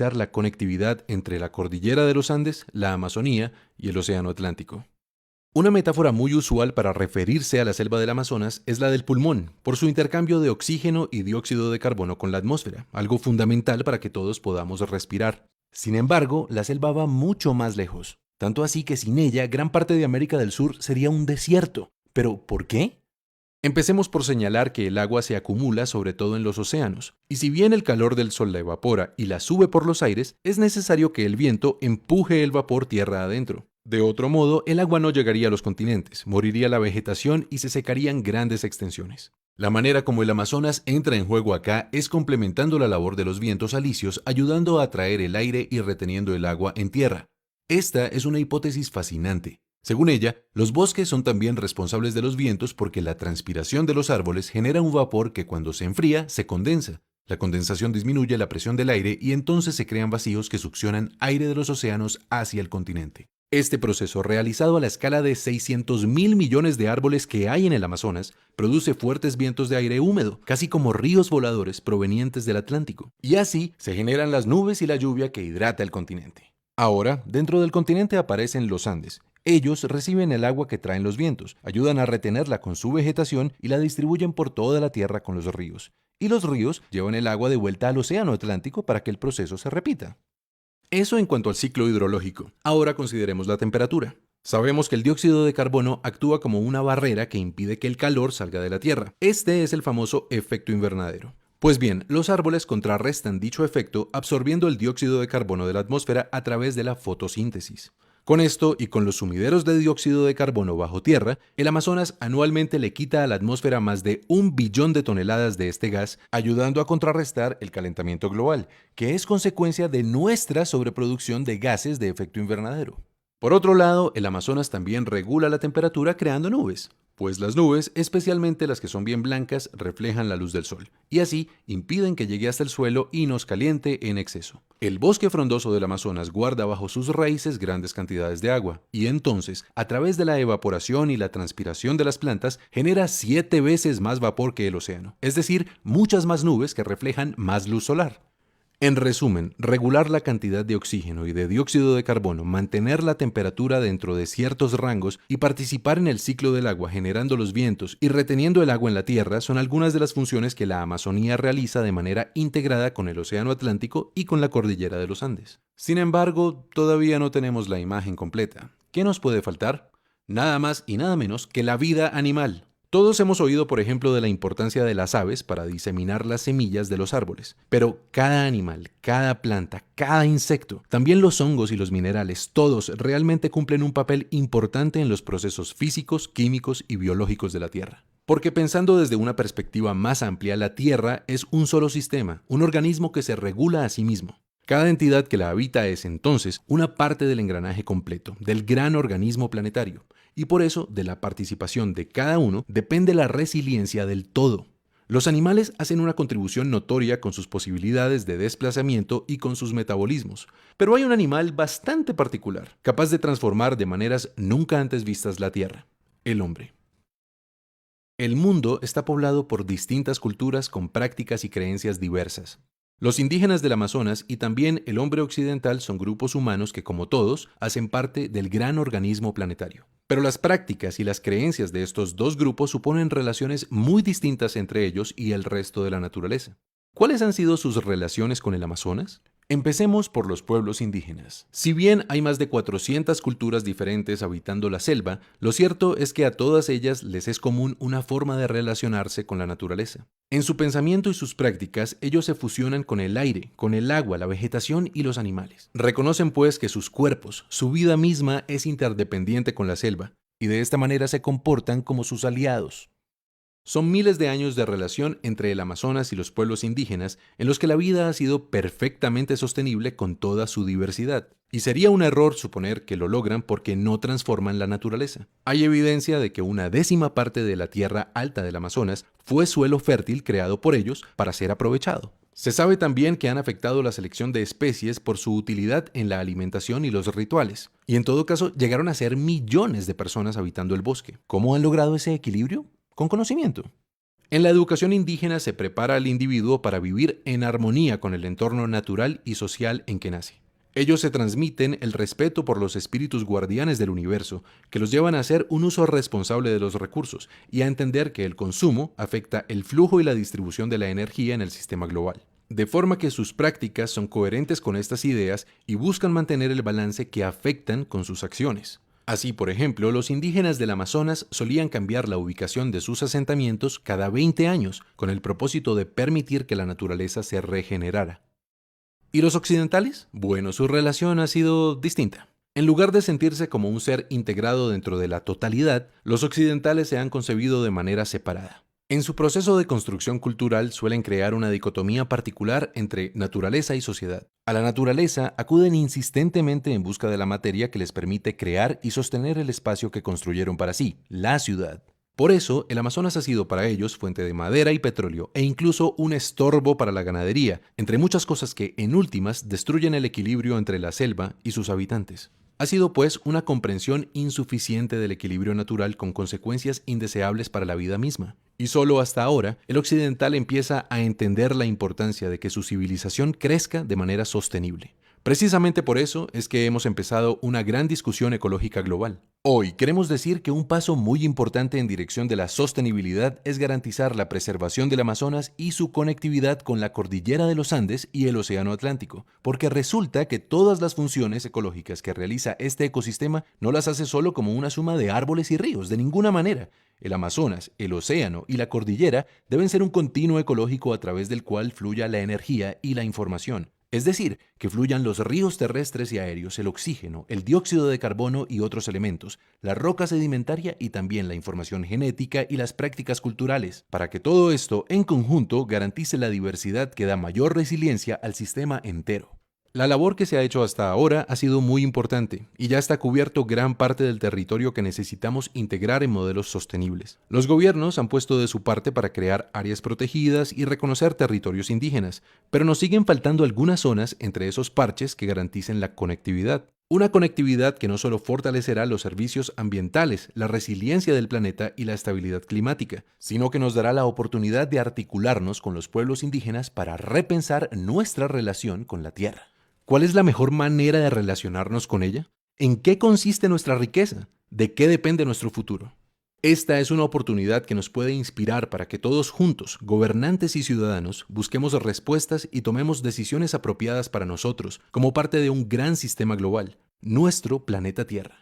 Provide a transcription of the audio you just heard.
analizar la conectividad entre la cordillera de los Andes, la Amazonía y el Océano Atlántico. Una metáfora muy usual para referirse a la selva del Amazonas es la del pulmón, por su intercambio de oxígeno y dióxido de carbono con la atmósfera, algo fundamental para que todos podamos respirar. Sin embargo, la selva va mucho más lejos, tanto así que sin ella gran parte de América del Sur sería un desierto. ¿Pero por qué? Empecemos por señalar que el agua se acumula sobre todo en los océanos, y si bien el calor del sol la evapora y la sube por los aires, es necesario que el viento empuje el vapor tierra adentro. De otro modo, el agua no llegaría a los continentes, moriría la vegetación y se secarían grandes extensiones. La manera como el Amazonas entra en juego acá es complementando la labor de los vientos alisios, ayudando a atraer el aire y reteniendo el agua en tierra. Esta es una hipótesis fascinante. Según ella, los bosques son también responsables de los vientos porque la transpiración de los árboles genera un vapor que cuando se enfría se condensa. La condensación disminuye la presión del aire y entonces se crean vacíos que succionan aire de los océanos hacia el continente. Este proceso, realizado a la escala de 600.000 millones de árboles que hay en el Amazonas, produce fuertes vientos de aire húmedo, casi como ríos voladores provenientes del Atlántico. Y así se generan las nubes y la lluvia que hidrata el continente. Ahora, dentro del continente aparecen los Andes. Ellos reciben el agua que traen los vientos, ayudan a retenerla con su vegetación y la distribuyen por toda la tierra con los ríos. Y los ríos llevan el agua de vuelta al océano Atlántico para que el proceso se repita. Eso en cuanto al ciclo hidrológico. Ahora consideremos la temperatura. Sabemos que el dióxido de carbono actúa como una barrera que impide que el calor salga de la Tierra. Este es el famoso efecto invernadero. Pues bien, los árboles contrarrestan dicho efecto absorbiendo el dióxido de carbono de la atmósfera a través de la fotosíntesis. Con esto y con los sumideros de dióxido de carbono bajo tierra, el Amazonas anualmente le quita a la atmósfera más de 1 billón de toneladas de este gas, ayudando a contrarrestar el calentamiento global, que es consecuencia de nuestra sobreproducción de gases de efecto invernadero. Por otro lado, el Amazonas también regula la temperatura creando nubes, pues las nubes, especialmente las que son bien blancas, reflejan la luz del sol, y así impiden que llegue hasta el suelo y nos caliente en exceso. El bosque frondoso del Amazonas guarda bajo sus raíces grandes cantidades de agua, y entonces, a través de la evaporación y la transpiración de las plantas, genera 7 veces más vapor que el océano, es decir, muchas más nubes que reflejan más luz solar. En resumen, regular la cantidad de oxígeno y de dióxido de carbono, mantener la temperatura dentro de ciertos rangos y participar en el ciclo del agua generando los vientos y reteniendo el agua en la tierra son algunas de las funciones que la Amazonía realiza de manera integrada con el Océano Atlántico y con la cordillera de los Andes. Sin embargo, todavía no tenemos la imagen completa. ¿Qué nos puede faltar? Nada más y nada menos que la vida animal. Todos hemos oído, por ejemplo, de la importancia de las aves para diseminar las semillas de los árboles, pero cada animal, cada planta, cada insecto, también los hongos y los minerales, todos realmente cumplen un papel importante en los procesos físicos, químicos y biológicos de la Tierra. Porque pensando desde una perspectiva más amplia, la Tierra es un solo sistema, un organismo que se regula a sí mismo. Cada entidad que la habita es entonces una parte del engranaje completo, del gran organismo planetario, y por eso de la participación de cada uno depende la resiliencia del todo. Los animales hacen una contribución notoria con sus posibilidades de desplazamiento y con sus metabolismos, pero hay un animal bastante particular, capaz de transformar de maneras nunca antes vistas la Tierra: el hombre. El mundo está poblado por distintas culturas con prácticas y creencias diversas. Los indígenas del Amazonas y también el hombre occidental son grupos humanos que, como todos, hacen parte del gran organismo planetario. Pero las prácticas y las creencias de estos dos grupos suponen relaciones muy distintas entre ellos y el resto de la naturaleza. ¿Cuáles han sido sus relaciones con el Amazonas? Empecemos por los pueblos indígenas. Si bien hay más de 400 culturas diferentes habitando la selva, lo cierto es que a todas ellas les es común una forma de relacionarse con la naturaleza. En su pensamiento y sus prácticas, ellos se fusionan con el aire, con el agua, la vegetación y los animales. Reconocen pues que sus cuerpos, su vida misma es interdependiente con la selva, y de esta manera se comportan como sus aliados. Son miles de años de relación entre el Amazonas y los pueblos indígenas en los que la vida ha sido perfectamente sostenible con toda su diversidad. Y sería un error suponer que lo logran porque no transforman la naturaleza. Hay evidencia de que una 10ª parte de la tierra alta del Amazonas fue suelo fértil creado por ellos para ser aprovechado. Se sabe también que han afectado la selección de especies por su utilidad en la alimentación y los rituales. Y en todo caso llegaron a ser millones de personas habitando el bosque. ¿Cómo han logrado ese equilibrio? Con conocimiento. En la educación indígena se prepara al individuo para vivir en armonía con el entorno natural y social en que nace. Ellos se transmiten el respeto por los espíritus guardianes del universo, que los llevan a hacer un uso responsable de los recursos y a entender que el consumo afecta el flujo y la distribución de la energía en el sistema global. De forma que sus prácticas son coherentes con estas ideas y buscan mantener el balance que afectan con sus acciones. Así, por ejemplo, los indígenas del Amazonas solían cambiar la ubicación de sus asentamientos cada 20 años, con el propósito de permitir que la naturaleza se regenerara. ¿Y los occidentales? Bueno, su relación ha sido distinta. En lugar de sentirse como un ser integrado dentro de la totalidad, los occidentales se han concebido de manera separada. En su proceso de construcción cultural suelen crear una dicotomía particular entre naturaleza y sociedad. A la naturaleza acuden insistentemente en busca de la materia que les permite crear y sostener el espacio que construyeron para sí, la ciudad. Por eso, el Amazonas ha sido para ellos fuente de madera y petróleo e incluso un estorbo para la ganadería, entre muchas cosas que, en últimas, destruyen el equilibrio entre la selva y sus habitantes. Ha sido, pues, una comprensión insuficiente del equilibrio natural con consecuencias indeseables para la vida misma. Y solo hasta ahora, el occidental empieza a entender la importancia de que su civilización crezca de manera sostenible. Precisamente por eso es que hemos empezado una gran discusión ecológica global. Hoy queremos decir que un paso muy importante en dirección de la sostenibilidad es garantizar la preservación del Amazonas y su conectividad con la cordillera de los Andes y el Océano Atlántico, porque resulta que todas las funciones ecológicas que realiza este ecosistema no las hace solo como una suma de árboles y ríos, de ninguna manera. El Amazonas, el océano y la cordillera deben ser un continuo ecológico a través del cual fluya la energía y la información. Es decir, que fluyan los ríos terrestres y aéreos, el oxígeno, el dióxido de carbono y otros elementos, la roca sedimentaria y también la información genética y las prácticas culturales, para que todo esto en conjunto garantice la diversidad que da mayor resiliencia al sistema entero. La labor que se ha hecho hasta ahora ha sido muy importante y ya está cubierto gran parte del territorio que necesitamos integrar en modelos sostenibles. Los gobiernos han puesto de su parte para crear áreas protegidas y reconocer territorios indígenas, pero nos siguen faltando algunas zonas entre esos parches que garanticen la conectividad. Una conectividad que no solo fortalecerá los servicios ambientales, la resiliencia del planeta y la estabilidad climática, sino que nos dará la oportunidad de articularnos con los pueblos indígenas para repensar nuestra relación con la tierra. ¿Cuál es la mejor manera de relacionarnos con ella? ¿En qué consiste nuestra riqueza? ¿De qué depende nuestro futuro? Esta es una oportunidad que nos puede inspirar para que todos juntos, gobernantes y ciudadanos, busquemos respuestas y tomemos decisiones apropiadas para nosotros, como parte de un gran sistema global, nuestro planeta Tierra.